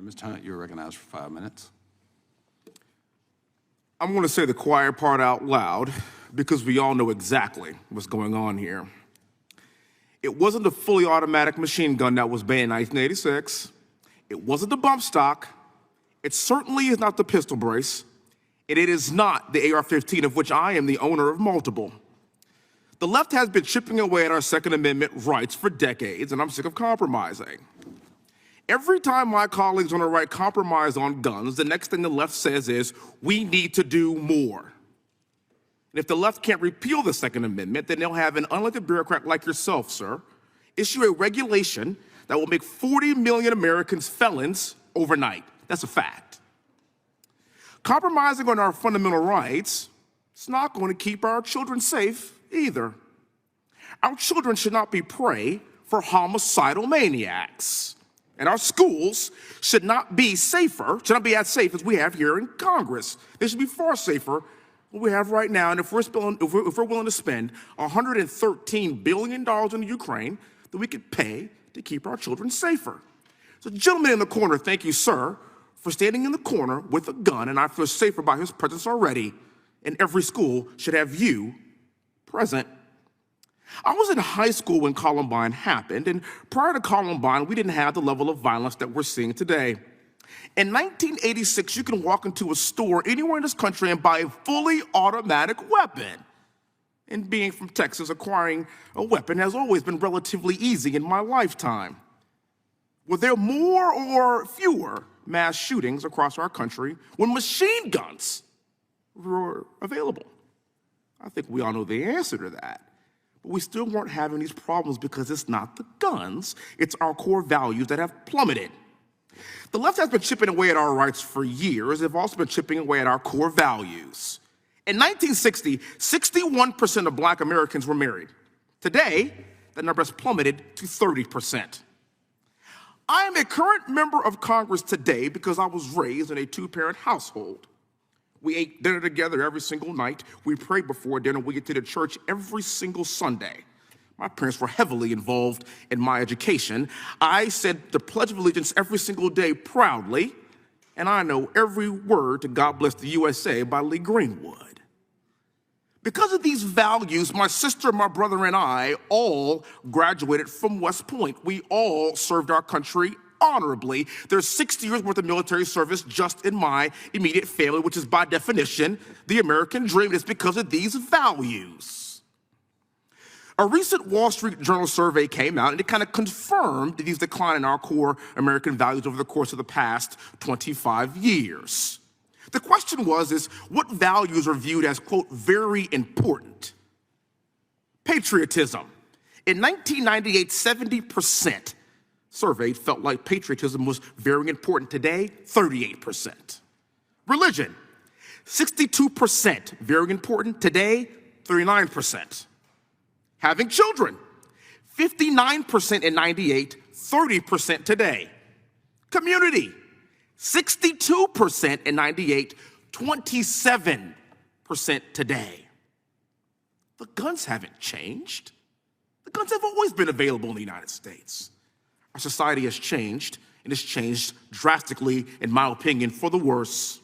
Mr. Hunt, you're recognized for 5 minutes. I'm going to say the quiet part out loud because we all know exactly what's going on here. It wasn't the fully automatic machine gun that was banned in 1986. It wasn't the bump stock. It certainly is not the pistol brace. And it is not the AR-15, of which I am the owner of multiple. The left has been chipping away at our Second Amendment rights for decades, and I'm sick of compromising. Every time my colleagues on the right compromise on guns, the next thing the left says is, we need to do more. And if the left can't repeal the Second Amendment, then they'll have an unelected bureaucrat like yourself, sir, issue a regulation that will make 40 million Americans felons overnight. That's a fact. Compromising on our fundamental rights, it's not going to keep our children safe either. Our children should not be prey for homicidal maniacs. And our schools should not be as safe as we have here in Congress. They should be far safer than we have right now. And if we're willing to spend $113 billion in Ukraine, then we could pay to keep our children safer. So, gentleman in the corner, thank you, sir, for standing in the corner with a gun, and I feel safer by his presence already. And every school should have you present. I was in high school when Columbine happened, and prior to Columbine, we didn't have the level of violence that we're seeing today. In 1986, you can walk into a store anywhere in this country and buy a fully automatic weapon. And being from Texas, acquiring a weapon has always been relatively easy in my lifetime. Were there more or fewer mass shootings across our country when machine guns were available? I think we all know the answer to that. But we still weren't having these problems because it's not the guns, it's our core values that have plummeted. The left has been chipping away at our rights for years. They've also been chipping away at our core values. In 1960, 61% of Black Americans were married. Today, that number has plummeted to 30%. I am a current member of Congress today because I was raised in a two-parent household. We ate dinner together every single night. We prayed before dinner. We get to the church every single Sunday. My parents were heavily involved in my education. I said the Pledge of Allegiance every single day proudly, and I know every word to God Bless the USA by Lee Greenwood. Because of these values, my sister, my brother, and I all graduated from West Point. We all served our country honorably. There's 60 years worth of military service just in my immediate family, which is by definition the American dream. It's because of these values. A recent Wall Street Journal survey came out and it kind of confirmed these decline in our core American values over the course of the past 25 years. The question was, what values are viewed as, quote, very important? Patriotism. In 1998, 70% surveyed felt like patriotism was very important. Today, 38%. Religion, 62%, very important. Today, 39%. Having children, 59% in 98, 30% today. Community, 62% in 98, 27% today. The guns haven't changed. The guns have always been available in the United States. Our society has changed, and it's changed drastically, in my opinion, for the worse.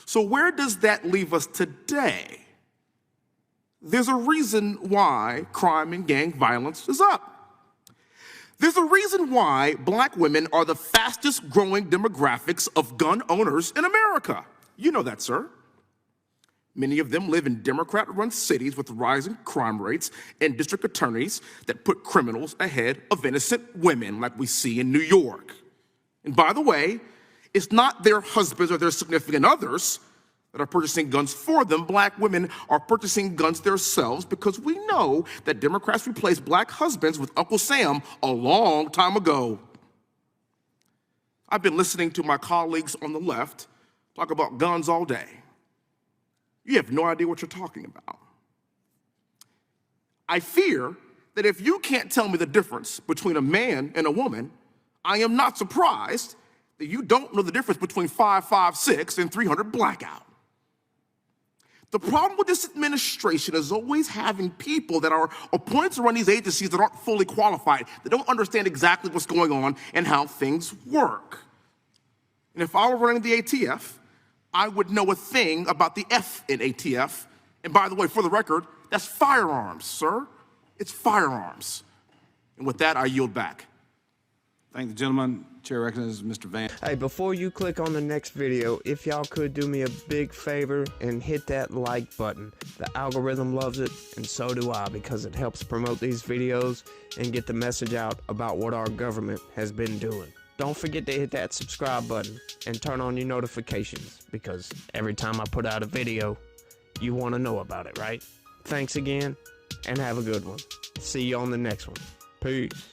So where does that leave us today? There's a reason why crime and gang violence is up. There's a reason why Black women are the fastest growing demographics of gun owners in America. You know that, sir. Many of them live in Democrat-run cities with rising crime rates and district attorneys that put criminals ahead of innocent women like we see in New York. And by the way, it's not their husbands or their significant others that are purchasing guns for them. Black women are purchasing guns themselves because we know that Democrats replaced Black husbands with Uncle Sam a long time ago. I've been listening to my colleagues on the left talk about guns all day. You have no idea what you're talking about. I fear that if you can't tell me the difference between a man and a woman, I am not surprised that you don't know the difference between 5.56 and 300 blackout. The problem with this administration is always having people that are appointed to run these agencies that aren't fully qualified, that don't understand exactly what's going on and how things work. And if I were running the ATF, I would know a thing about the F in ATF. And by the way, for the record, that's firearms, sir. It's firearms. And with that, I yield back. Thank the gentleman. Chair recognizes Mr. Van. Hey, before you click on the next video, if y'all could do me a big favor and hit that like button. The algorithm loves it, and so do I, because it helps promote these videos and get the message out about what our government has been doing. Don't forget to hit that subscribe button and turn on your notifications, because every time I put out a video, you want to know about it, right? Thanks again, and have a good one. See you on the next one. Peace.